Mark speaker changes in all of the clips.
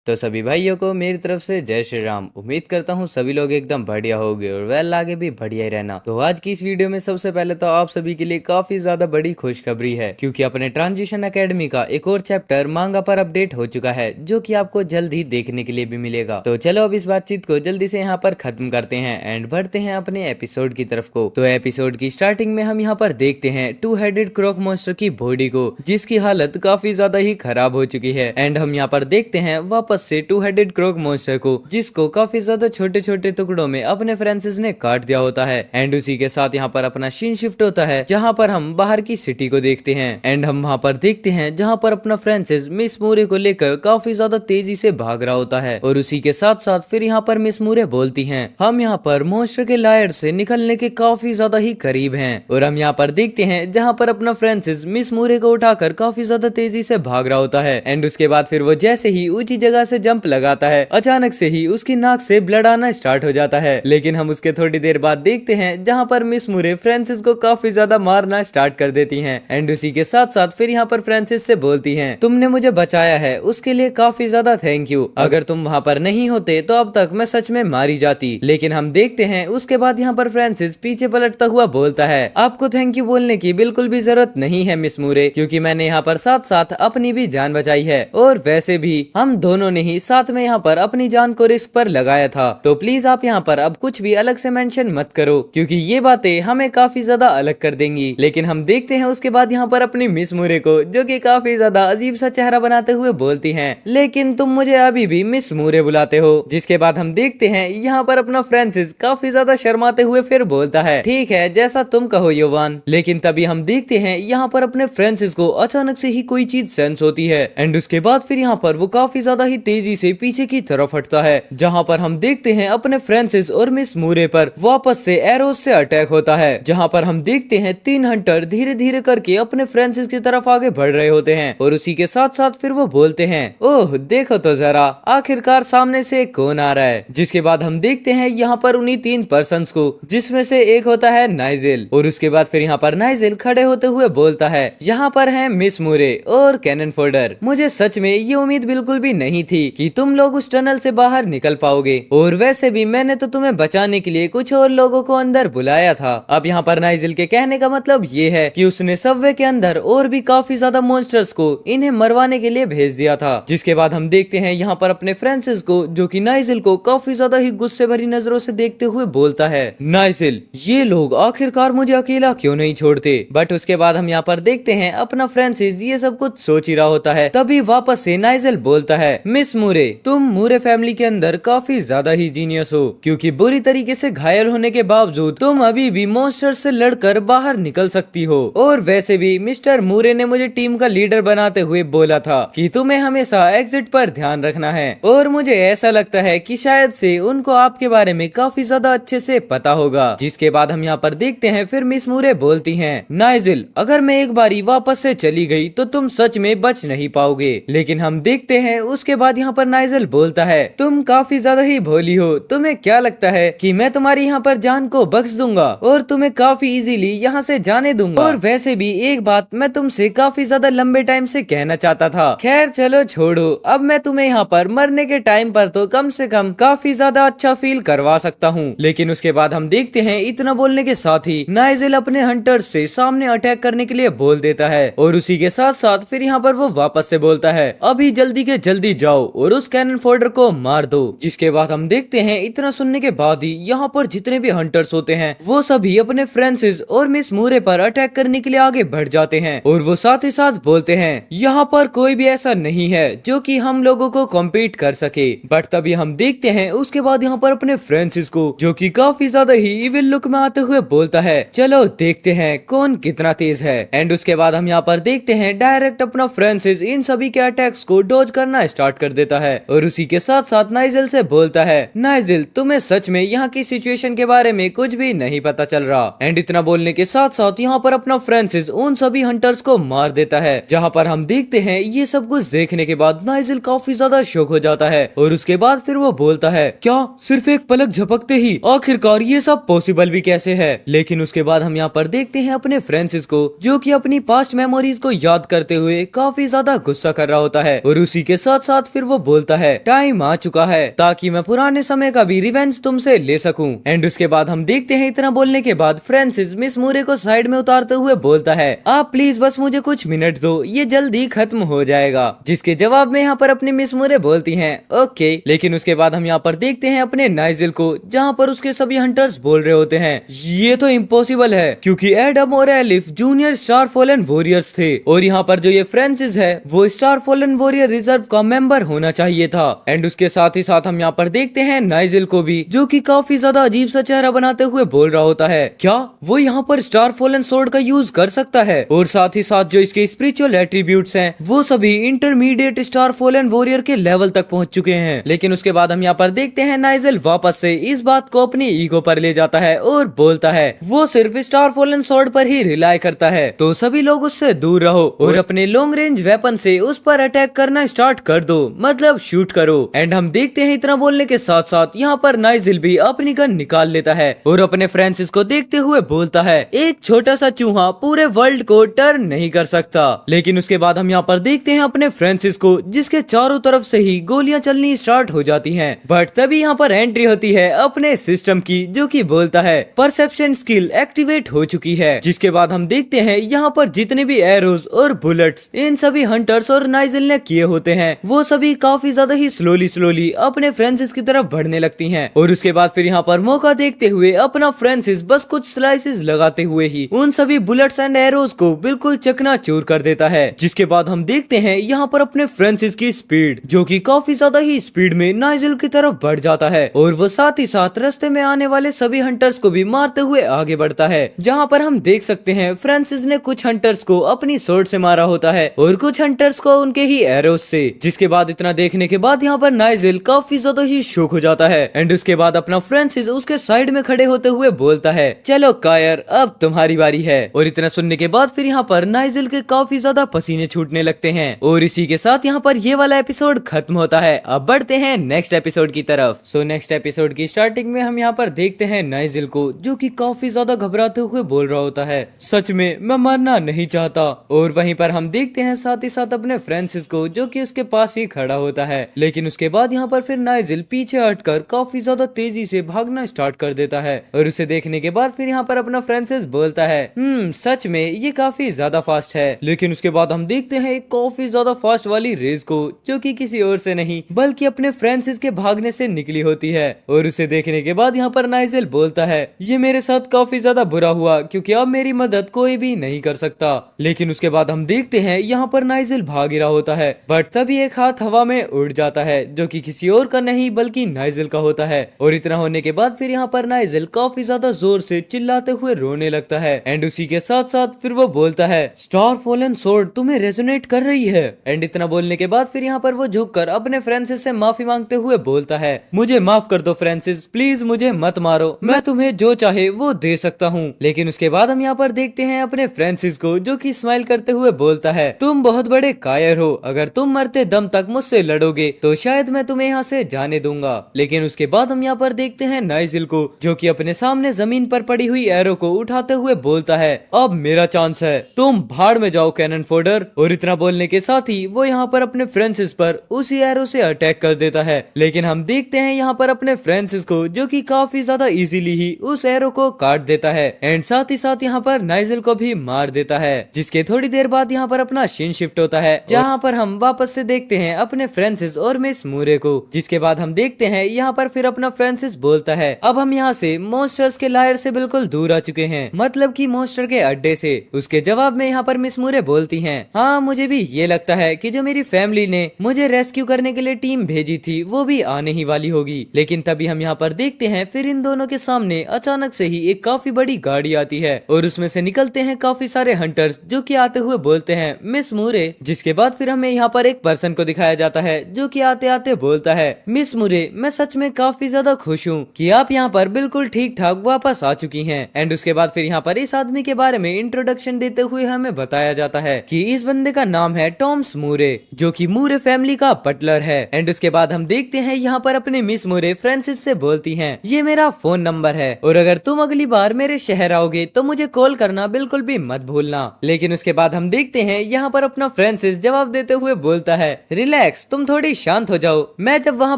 Speaker 1: तो सभी भाइयों को मेरी तरफ से जय श्री राम। उम्मीद करता हूँ सभी लोग एकदम बढ़िया होंगे और वेल आगे भी बढ़िया ही रहना। तो आज की इस वीडियो में सबसे पहले तो आप सभी के लिए काफी ज्यादा बड़ी खुशखबरी है, क्योंकि अपने ट्रांजिशन एकेडमी का एक और चैप्टर मांगा पर अपडेट हो चुका है, जो कि आपको जल्द ही देखने के लिए भी मिलेगा। तो चलो अब इस बातचीत को जल्दी से यहाँ पर खत्म करते हैं एंड बढ़ते हैं अपने एपिसोड की तरफ को। तो एपिसोड की स्टार्टिंग में हम यहाँ पर देखते हैं टू हेडेड क्रॉक मॉन्स्टर की बॉडी को, जिसकी हालत काफी ज्यादा ही खराब हो चुकी है। एंड हम यहाँ पर देखते हैं वापस से टू हेडेड क्रॉक मॉन्स्टर को, जिसको काफी ज्यादा छोटे छोटे टुकड़ों में अपने फ्रांसिस ने काट दिया होता है। एंड उसी के साथ यहाँ पर अपना सीन शिफ्ट होता है, जहाँ पर हम बाहर की सिटी को देखते हैं। एंड हम वहाँ पर देखते हैं जहाँ पर अपना फ्रांसिस मिस मूरे को लेकर काफी ज्यादा तेजी से भाग रहा होता है। और उसी के साथ साथ फिर यहाँ पर मिस मूरे बोलती हैं, हम यहाँ पर मॉन्स्टर के लायर से निकलने के काफी ज्यादा ही करीब हैं। और हम यहाँ पर देखते हैं जहाँ पर अपना फ्रांसिस मिस मूरे को उठाकर काफी ज्यादा तेजी से भाग रहा होता है। एंड उसके बाद फिर वो जैसे ही ऊंची जगह से जंप लगाता है, अचानक से ही उसकी नाक से ब्लड आना स्टार्ट हो जाता है। लेकिन हम उसके थोड़ी देर बाद देखते हैं जहाँ पर मिस मूरे फ्रांसिस को काफी ज्यादा मारना स्टार्ट कर देती हैं। एंड उसी के साथ साथ फिर यहाँ पर फ्रांसिस से बोलती हैं, तुमने मुझे बचाया है, उसके लिए काफी ज्यादा थैंक यू। अगर तुम वहाँ पर नहीं होते तो अब तक मैं सच में मारी जाती। लेकिन हम देखते हैं उसके बाद यहाँ पर फ्रांसिस पीछे पलटता हुआ बोलता है, आपको थैंक यू बोलने की बिल्कुल भी जरूरत नहीं है मिस मूरे, क्योंकि मैंने यहाँ पर साथ साथ अपनी भी जान बचाई है। और वैसे भी हम दोनों ने ही साथ में यहाँ पर अपनी जान को रिस्क पर लगाया था। तो प्लीज आप यहाँ पर अब कुछ भी अलग से मेंशन मत करो, क्योंकि ये बातें हमें काफी ज्यादा अलग कर देंगी। लेकिन हम देखते हैं उसके बाद यहाँ पर अपनी मिस मूरे को, जो कि काफी ज्यादा अजीब सा चेहरा बनाते हुए बोलती हैं, लेकिन तुम मुझे अभी भी मिस मूरे बुलाते हो। जिसके बाद हम देखते हैं यहाँ पर अपना फ्रांसिस काफी ज्यादा शर्माते हुए फिर बोलता है, ठीक है जैसा तुम कहो योवान। लेकिन तभी हम देखते हैं यहाँ पर अपने फ्रांसिस को अचानक से ही कोई चीज सेंस होती है। एंड उसके बाद फिर यहाँ पर वो काफी ज्यादा ही तेजी से पीछे की तरफ हटता है, जहाँ पर हम देखते हैं अपने फ्रांसिस और मिस मूरे पर वापस से एरोस से अटैक होता है। जहाँ पर हम देखते हैं तीन हंटर धीरे धीरे करके अपने फ्रांसिस की तरफ आगे बढ़ रहे होते हैं। और उसी के साथ साथ फिर वो बोलते हैं, ओह देखो तो जरा, आखिरकार सामने से कौन आ रहा है। जिसके बाद हम देखते हैं यहाँ पर उन्हीं तीन पर्सन्स को, जिसमें से एक होता है नाइजेल। और उसके बाद फिर यहाँ पर नाइजेल खड़े होते हुए बोलता है, यहाँ पर है मिस मूरे और कैनन फोल्डर। मुझे सच में ये उम्मीद बिल्कुल भी नहीं थी कि तुम लोग उस टनल से बाहर निकल पाओगे, और वैसे भी मैंने तो तुम्हें बचाने के लिए कुछ और लोगों को अंदर बुलाया था। अब यहाँ पर नाइजेल के कहने का मतलब ये है कि उसने सबवे के अंदर और भी काफी ज्यादा मॉन्स्टर्स को इन्हें मरवाने के लिए भेज दिया था। जिसके बाद हम देखते हैं यहाँ पर अपने फ्रांसिस को, जो कि नाइजेल को काफी ज्यादा ही गुस्से भरी नजरों से देखते हुए बोलता है, नाइजेल ये लोग आखिरकार मुझे अकेला क्यों नहीं छोड़ते। बट उसके बाद हम यहाँ पर देखते हैं अपना फ्रांसिस ये सब कुछ सोच ही रहा होता है। तभी वापस से नाइजेल बोलता है, मिस मूरे तुम मूरे फैमिली के अंदर काफी ज्यादा ही जीनियस हो, क्योंकि बुरी तरीके से घायल होने के बावजूद तुम अभी भी मॉन्स्टर से लड़कर बाहर निकल सकती हो। और वैसे भी मिस्टर मूरे ने मुझे टीम का लीडर बनाते हुए बोला था कि तुम्हें हमेशा एग्जिट पर ध्यान रखना है, और मुझे ऐसा लगता है कि शायद से उनको आपके बारे में काफी ज्यादा अच्छे से पता होगा। जिसके बाद हम यहाँ पर देखते हैं फिर मिस मूरे बोलती हैं, नाइजेल अगर मैं एक बारी वापस से चली गई तो तुम सच में बच नहीं पाओगे। लेकिन हम देखते हैं उसके बाद यहाँ पर नाइजेल बोलता है, तुम काफी ज्यादा ही भोली हो, तुम्हें क्या लगता है कि मैं तुम्हारी यहाँ पर जान को बख्श दूंगा और तुम्हें काफी इजीली यहाँ से जाने दूंगा। और वैसे भी एक बात मैं तुमसे काफी ज्यादा लंबे टाइम से कहना चाहता था। खैर चलो छोड़ो, अब मैं तुम्हें यहाँ पर मरने के टाइम पर तो कम से कम काफी ज्यादा अच्छा फील करवा सकता हूँ। लेकिन उसके बाद हम देखते हैं इतना बोलने के साथ ही नाइजेल अपने हंटर्स से सामने अटैक करने के लिए बोल देता है। और उसी के साथ साथ फिर यहाँ पर वो वापस से बोलता है, अभी जल्दी के जल्दी जाओ और उस कैनन फोल्डर को मार दो। जिसके बाद हम देखते हैं इतना सुनने के बाद ही यहाँ पर जितने भी हंटर्स होते हैं वो सभी अपने फ्रांसिस और मिस मूरे पर अटैक करने के लिए आगे बढ़ जाते हैं। और वो साथ ही साथ बोलते हैं, यहाँ पर कोई भी ऐसा नहीं है जो कि हम लोगों को कॉम्पीट कर सके। बट तभी हम देखते हैं उसके बाद यहाँ पर अपने फ्रांसिस को, जो कि काफी ज्यादा ही इविल लुक में आते हुए बोलता है, चलो देखते हैं कौन कितना तेज है। एंड उसके बाद हम यहाँ पर देखते हैं डायरेक्ट अपना फ्रांसिस इन सभी के अटैक्स को डॉज करना स्टार्ट कर देता है। और उसी के साथ साथ नाइजेल से बोलता है, नाइजेल तुम्हें सच में यहाँ की सिचुएशन के बारे में कुछ भी नहीं पता चल रहा। एंड इतना बोलने के साथ साथ यहाँ पर अपना फ्रांसिस उन सभी हंटर्स को मार देता है। जहाँ पर हम देखते हैं ये सब कुछ देखने के बाद नाइजेल काफी ज्यादा शॉक हो जाता है। और उसके बाद फिर वो बोलता है, क्या सिर्फ एक पलक झपकते ही आखिरकार ये सब पॉसिबल भी कैसे है। लेकिन उसके बाद हम यहाँ पर देखते हैं अपने फ्रांसिस को, जो कि अपनी पास्ट मेमोरीज को याद करते हुए काफी ज्यादा गुस्सा कर रहा होता है। और उसी के साथ साथ फिर वो बोलता है टाइम आ चुका है ताकि मैं पुराने समय का भी रिवेंज तुमसे ले सकूं। एंड उसके बाद हम देखते हैं इतना बोलने के बाद फ्रांसिस मिस मूरे को साइड में उतारते हुए बोलता है आप प्लीज बस मुझे कुछ मिनट दो, ये जल्दी खत्म हो जाएगा। जिसके जवाब में यहाँ पर अपनी मिस मूरे बोलती हैं ओके। लेकिन उसके बाद हम यहाँ पर देखते हैं अपने नाइजिल को, जहाँ पर उसके सभी हंटर्स बोल रहे होते हैं ये तो इम्पॉसिबल है क्योंकि एडम और elif junior star fallen warriors थे और यहाँ पर जो ये फ्रांसिस है वो स्टार फॉलन वॉरियर रिजर्व का मेंबर होना चाहिए था। एंड उसके साथ ही साथ हम यहाँ पर देखते हैं नाइजिल को भी, जो कि काफी ज्यादा अजीब सा चेहरा बनाते हुए बोल रहा होता है क्या वो यहाँ पर स्टार फॉलन सोर्ड का यूज कर सकता है, और साथ ही साथ जो इसके स्पिरिचुअल एट्रीब्यूट्स हैं वो सभी इंटरमीडिएट स्टार फॉलन वॉरियर के लेवल तक पहुंच चुके हैं। लेकिन उसके बाद हम यहाँ पर देखते हैं नाइजिल वापस से इस बात को अपनी ईगो पर ले जाता है और बोलता है वो सिर्फ स्टार फॉलन सोर्ड पर ही रिलाय करता है, तो सभी लोग उससे दूर रहो और अपने लॉन्ग रेंज वेपन से उस पर अटैक करना स्टार्ट कर दो, मतलब शूट करो। एंड हम देखते हैं इतना बोलने के साथ साथ यहाँ पर नाइजिल भी अपनी गन निकाल लेता है और अपने फ्रांसिस को देखते हुए बोलता है एक छोटा सा चूहा पूरे वर्ल्ड को टर्न नहीं कर सकता। लेकिन उसके बाद हम यहाँ पर देखते हैं अपने फ्रांसिस को, जिसके चारों तरफ से ही गोलियां चलनी स्टार्ट हो जाती हैं। बट तभी यहाँ पर एंट्री होती है अपने सिस्टम की, जो कि बोलता है परसेप्शन स्किल एक्टिवेट हो चुकी है। जिसके बाद हम देखते हैं यहाँ पर जितने भी एरोज और बुलेट्स इन सभी हंटर्स और नाइजिल ने किए होते हैं वो सभी काफी ज्यादा ही स्लोली अपने फ्रांसिस की तरफ बढ़ने लगती हैं। और उसके बाद फिर यहाँ पर मौका देखते हुए अपना फ्रांसिस बस कुछ स्लाइसेस लगाते हुए ही उन सभी बुलेट्स एंड एरोज को बिल्कुल चकनाचूर कर देता है। जिसके बाद हम देखते हैं यहाँ पर अपने फ्रांसिस की स्पीड, जो कि काफी ज्यादा ही स्पीड में नाइजिल की तरफ बढ़ जाता है और वो साथ ही साथ रास्ते में आने वाले सभी हंटर्स को भी मारते हुए आगे बढ़ता है। जहाँ पर हम देख सकते हैं फ्रांसिस ने कुछ हंटर्स को अपनी स्वॉर्ड से मारा होता है और कुछ हंटर्स को उनके ही एरोज से। जिसके बाद इतना देखने के बाद यहाँ पर नाइजिल काफी ज्यादा ही शॉक हो जाता है। एंड उसके बाद अपना फ्रांसिस उसके साइड में खड़े होते हुए बोलता है चलो कायर अब तुम्हारी बारी है। और इतना सुनने के बाद फिर यहाँ पर नाइजिल के काफी ज्यादा पसीने छूटने लगते हैं और इसी के साथ यहाँ पर ये वाला एपिसोड खत्म होता है। अब बढ़ते हैं नेक्स्ट एपिसोड की तरफ। सो नेक्स्ट एपिसोड की स्टार्टिंग में हम यहाँ पर देखते हैं नाइजिल को, जो कि काफी ज्यादा घबराते हुए बोल रहा होता है सच में मैं मरना नहीं चाहता। और वहीं पर हम देखते हैं साथ ही साथ अपने फ्रांसिस को, जो कि उसके पास ही खड़ा होता है। लेकिन उसके बाद यहाँ पर फिर नाइजिल पीछे हटकर काफी ज्यादा तेजी से भागना स्टार्ट कर देता है और उसे देखने के बाद फिर यहाँ पर अपना फ्रांसिस बोलता है सच में ये काफी ज्यादा फास्ट है। लेकिन उसके बाद हम देखते हैं एक काफी ज्यादा फास्ट वाली रेस को, जो कि किसी और से नहीं बल्कि अपने फ्रांसिस के भागने से निकली होती है। और उसे देखने के बाद यहाँ पर नाइजिल बोलता है ये मेरे साथ काफी ज्यादा बुरा हुआ क्योंकि अब मेरी मदद कोई भी नहीं कर सकता। लेकिन उसके बाद हम देखते हैं यहाँ पर नाइजिल भाग रहा होता है बट तभी एक हाथ हवा में उड़ जाता है, जो कि किसी और का नहीं बल्कि नाइजिल का होता है। और इतना होने के बाद फिर यहाँ पर नाइजिल काफी ज्यादा जोर से चिल्लाते हुए रोने लगता है। एंड उसी के साथ साथ फिर वो बोलता है स्टार फॉलन सोर्ड तुम्हें रेजोनेट कर रही है। एंड इतना बोलने के बाद फिर यहाँ पर वो झुककर अपने फ्रांसिस से माफी मांगते हुए बोलता है मुझे माफ कर दो फ्रांसिस, प्लीज मुझे मत मारो, मैं तुम्हें जो चाहे वो दे सकता हूँ। लेकिन उसके बाद हम यहाँ पर देखते हैं अपने फ्रांसिस को, जो कि स्माइल करते हुए बोलता है तुम बहुत बड़े कायर हो, अगर तुम मरते दम तक मुझसे लड़ोगे तो शायद मैं तुम्हें यहाँ से जाने दूंगा। लेकिन उसके बाद हम यहाँ पर देखते हैं नाइजिल को, जो कि अपने सामने जमीन पर पड़ी हुई एरो को उठाते हुए बोलता है अब मेरा चांस है, तुम भाड़ में जाओ कैनन फोडर। और इतना बोलने के साथ ही वो यहाँ पर अपने फ्रांसिस पर उसी एरो से अटैक कर देता है। लेकिन हम देखते हैं यहाँ पर अपने फ्रांसिस को, जो कि काफी ज्यादा इजीली ही उस एरो को काट देता है एंड साथ ही साथ यहाँ पर नाइजिल को भी मार देता है। जिसके थोड़ी देर बाद यहाँ पर अपना सीन शिफ्ट होता है, जहाँ पर हम वापस से देखते हैं अपने फ्रांसिस और मिस मूरे को। जिसके बाद हम देखते हैं यहाँ पर फिर अपना फ्रांसिस बोलता है अब हम यहाँ से मॉन्स्टर्स के लायर से बिल्कुल दूर आ चुके हैं, मतलब कि मॉन्स्टर के अड्डे से। उसके जवाब में यहाँ पर मिस मूरे बोलती हैं हाँ मुझे भी ये लगता है कि जो मेरी फैमिली ने मुझे रेस्क्यू करने के लिए टीम भेजी थी वो भी आने ही वाली होगी। लेकिन तभी हम यहाँ पर देखते हैं फिर इन दोनों के सामने अचानक से ही एक काफी बड़ी गाड़ी आती है और उसमें से निकलते हैं काफी सारे हंटर्स, जो कि आते हुए बोलते हैं मिस मूरे। जिसके बाद फिर हमें यहाँ पर एक पर्सन को दिखाया जाता है, जो कि आते आते बोलता है मिस मूरे मैं सच में काफी ज्यादा खुश हूँ कि आप यहाँ पर बिल्कुल ठीक ठाक वापस आ चुकी हैं। एंड उसके बाद फिर यहाँ पर इस आदमी के बारे में इंट्रोडक्शन देते हुए हमें बताया जाता है कि इस बंदे का नाम है टॉम्स मूरे, जो कि मूरे फैमिली का बटलर है। एंड उसके बाद हम देखते हैं यहाँ पर अपने मिस मूरे फ्रांसिस से बोलती हैं ये मेरा फोन नंबर है और अगर तुम अगली बार मेरे शहर आओगे तो मुझे कॉल करना बिल्कुल भी मत भूलना। लेकिन उसके बाद हम देखते हैं यहाँ पर अपना फ्रांसिस जवाब देते हुए बोलता है रिलैक्स, तुम थोड़ी शांत हो जाओ, मैं जब वहाँ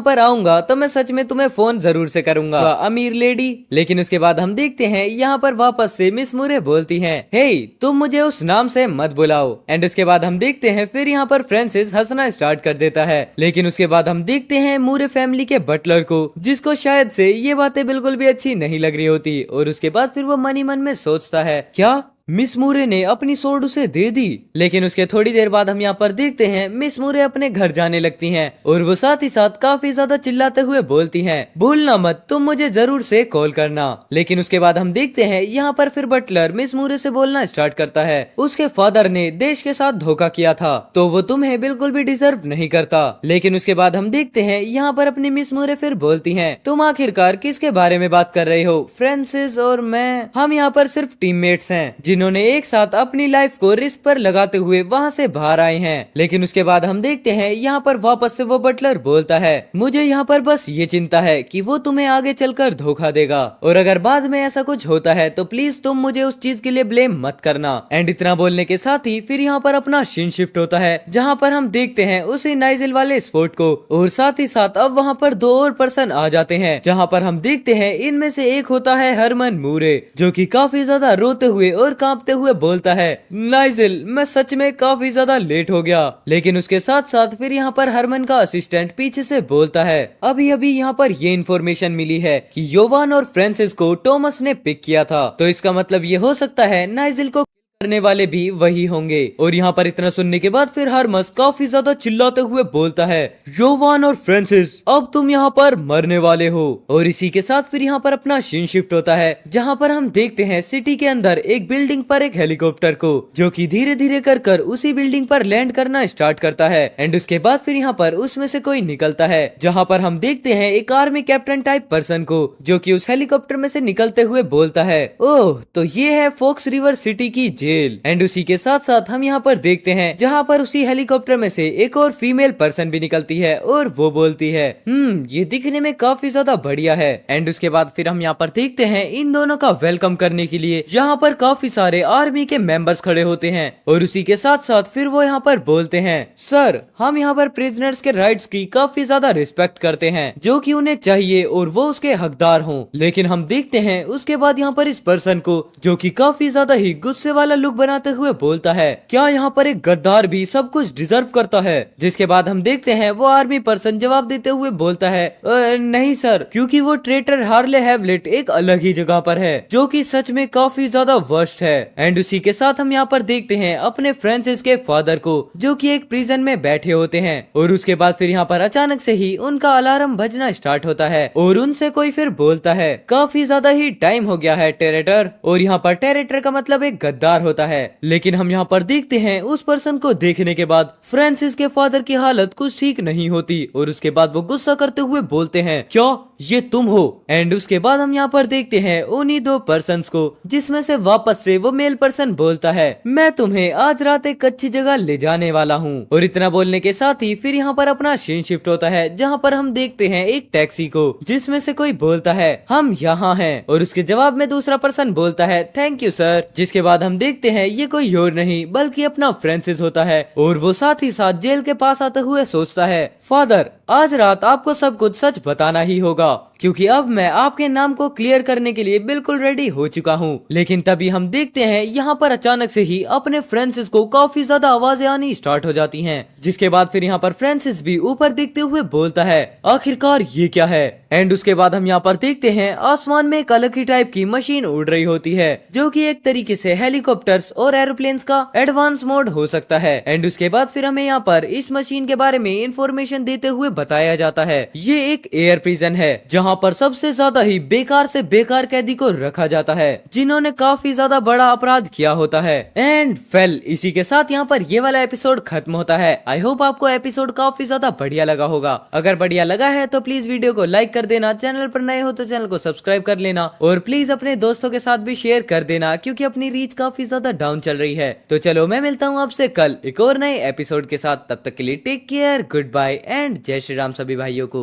Speaker 1: पर आऊंगा तो मैं सच में तुम्हें फोन जरूर से करूंगा, अमीर लेडी। लेकिन उसके बाद हम देखते हैं यहाँ पर वापस से मिस मूरे बोलती हैं, हे तुम मुझे उस नाम से मत बुलाओ। एंड उसके बाद हम देखते हैं फिर यहाँ पर फ्रांसिस हंसना स्टार्ट कर देता है। लेकिन उसके बाद हम देखते हैं मूरे फैमिली के बटलर को, जिसको शायद से ये बातें बिल्कुल भी अच्छी नहीं लग रही होती, और उसके बाद फिर वो मन ही मन में सोचता है, क्या मिस मूरे ने अपनी सोर्ड उसे दे दी। लेकिन उसके थोड़ी देर बाद हम यहाँ पर देखते हैं मिस मूरे अपने घर जाने लगती हैं, और वो साथ ही साथ काफी ज्यादा चिल्लाते हुए बोलती हैं, भूलना मत तुम मुझे जरूर से कॉल करना। लेकिन उसके बाद हम देखते हैं यहाँ पर फिर बटलर मिस मूरे से बोलना स्टार्ट करता है, उसके फादर ने देश के साथ धोखा किया था तो वो तुम्हें बिल्कुल भी डिजर्व नहीं करता। लेकिन उसके बाद हम देखते हैं यहाँ पर अपनी मिस मूरे फिर बोलती है, तुम आखिरकार किसके बारे में बात कर रहे हो? फ्रांसिस और मैं, हम यहाँ पर सिर्फ टीममेट्स हैं जिन्होंने एक साथ अपनी लाइफ को रिस्क पर लगाते हुए वहाँ से बाहर आए हैं। लेकिन उसके बाद हम देखते हैं यहाँ पर वापस से वो बटलर बोलता है, मुझे यहाँ पर बस ये चिंता है कि वो तुम्हें आगे चलकर धोखा देगा, और अगर बाद में ऐसा कुछ होता है तो प्लीज तुम मुझे उस चीज के लिए ब्लेम मत करना। एंड इतना बोलने के साथ ही फिर यहाँ पर अपना सीन शिफ्ट होता है, जहाँ पर हम देखते हैं उसी नाइजेल वाले स्पॉट को, और साथ ही साथ अब वहाँ पर दो और पर्सन आ जाते हैं, जहाँ पर हम देखते हैं इनमें से एक होता है हरमन मूरे, जो कि काफी ज्यादा रोते हुए और कांपते हुए बोलता है, नाइजेल मैं सच में काफी ज्यादा लेट हो गया। लेकिन उसके साथ साथ फिर यहाँ पर हरमन का असिस्टेंट पीछे से बोलता है, अभी अभी यहाँ पर ये इन्फॉर्मेशन मिली है कि योवान और फ्रांसिस को टॉमस ने पिक किया था, तो इसका मतलब ये हो सकता है नाइजेल को करने वाले भी वही होंगे। और यहाँ पर इतना सुनने के बाद फिर हरमस काफी ज्यादा चिल्लाते हुए बोलता है, योवान और फ्रांसिस अब तुम यहाँ पर मरने वाले हो। और इसी के साथ फिर यहाँ पर अपना सीन शिफ्ट होता है, जहाँ पर हम देखते हैं सिटी के अंदर एक बिल्डिंग पर एक हेलीकॉप्टर को, जो कि धीरे धीरे कर उसी बिल्डिंग पर लैंड करना स्टार्ट करता है। एंड उसके बाद फिर यहाँ पर उसमें से कोई निकलता है, जहाँ पर हम देखते हैं एक आर्मी कैप्टन टाइप पर्सन को, जो कि उस हेलीकॉप्टर में से निकलते हुए बोलता है, ओह तो ये है फॉक्स रिवर सिटी की जेल। एंड उसी के साथ साथ हम यहाँ पर देखते हैं जहाँ पर उसी हेलीकॉप्टर में से एक और फीमेल पर्सन भी निकलती है, और वो बोलती है, ये दिखने में काफी ज्यादा बढ़िया है। एंड उसके बाद फिर हम यहाँ पर देखते हैं इन दोनों का वेलकम करने के लिए यहाँ पर काफी सारे आर्मी के मेंबर्स खड़े होते हैं, और उसी के साथ साथ फिर वो यहाँ पर बोलते हैं, सर हम यहाँ पर प्रिजनर्स के राइट्स की काफी ज्यादा रिस्पेक्ट करते हैं, जो कि उन्हें चाहिए और वो उसके हकदार हों। लेकिन हम देखते हैं उसके बाद यहाँ पर इस पर्सन को, जो कि काफी ज्यादा ही गुस्से वाला लुक बनाते हुए बोलता है, क्या यहाँ पर एक गद्दार भी सब कुछ डिजर्व करता है? जिसके बाद हम देखते हैं वो आर्मी पर्सन जवाब देते हुए बोलता है, नहीं सर, क्योंकि वो ट्रेटर हार्ले हैवलेट एक अलग ही जगह पर है, जो कि सच में काफी ज्यादा वर्स्ट है। एंड उसी के साथ हम यहाँ पर देखते हैं अपने फ्रांसिस के फादर को, जो कि एक प्रिजन में बैठे होते हैं, और उसके बाद फिर यहाँ पर अचानक से ही उनका अलार्म बजना स्टार्ट होता है, और उनसे कोई फिर बोलता है, काफी ज्यादा ही टाइम हो गया है टेरेटर। और यहाँ पर टेरेटर का मतलब एक गद्दार होता है। लेकिन हम यहाँ पर देखते हैं उस पर्सन को देखने के बाद फ्रांसिस के फादर की हालत कुछ ठीक नहीं होती, और उसके बाद वो गुस्सा करते हुए बोलते हैं, क्या ये तुम हो? एंड उसके बाद हम यहाँ पर देखते हैं उन्हीं दो पर्सन्स को, जिसमें से वापस से वो मेल पर्सन बोलता है, मैं तुम्हें आज रात एक अच्छी जगह ले जाने वाला हूँ। और इतना बोलने के साथ ही फिर यहाँ पर अपना सीन शिफ्ट होता है, जहाँ पर हम देखते हैं एक टैक्सी को, जिसमें से कोई बोलता है, हम यहाँ हैं, और उसके जवाब में दूसरा पर्सन बोलता है, थैंक यू सर। जिसके बाद हम देखते हैं ये कोई और नहीं बल्कि अपना फ्रांसिस होता है, और वो साथ ही साथ जेल के पास आते हुए सोचता है, फादर आज रात आपको सब कुछ सच बताना ही होगा, क्योंकि अब मैं आपके नाम को क्लियर करने के लिए बिल्कुल रेडी हो चुका हूँ। लेकिन तभी हम देखते हैं यहाँ पर अचानक से ही अपने फ्रांसिस को काफी ज्यादा आवाजें आनी स्टार्ट हो जाती हैं, जिसके बाद फिर यहाँ पर फ्रांसिस भी ऊपर देखते हुए बोलता है, आखिरकार ये क्या है? एंड उसके बाद हम यहाँ पर देखते हैं आसमान में एक अलग ही टाइप की मशीन उड़ रही होती है, जो कि एक तरीके से हेलीकॉप्टर्स और एरोप्लेन्स का एडवांस मोड हो सकता है। एंड उसके बाद फिर हमें यहाँ पर इस मशीन के बारे में इंफॉर्मेशन देते हुए बताया जाता है, ये एक एयर प्रिजन है, जहाँ पर सबसे ज्यादा ही बेकार से बेकार कैदी को रखा जाता है, जिन्होंने काफी ज्यादा बड़ा अपराध किया होता है। एंड फेल इसी के साथ यहाँ पर ये वाला एपिसोड खत्म होता है। आई होप आपको एपिसोड काफी ज्यादा बढ़िया लगा होगा। अगर बढ़िया लगा है तो प्लीज वीडियो को लाइक कर देना, चैनल पर नए हो तो चैनल को सब्सक्राइब कर लेना, और प्लीज अपने दोस्तों के साथ भी शेयर कर देना, क्योंकि अपनी रीच काफी ज्यादा डाउन चल रही है। तो चलो मैं मिलता हूँ आपसे कल एक और नए एपिसोड के साथ, तब तक के लिए take care, goodbye and जय श्री राम सभी भाइयों को।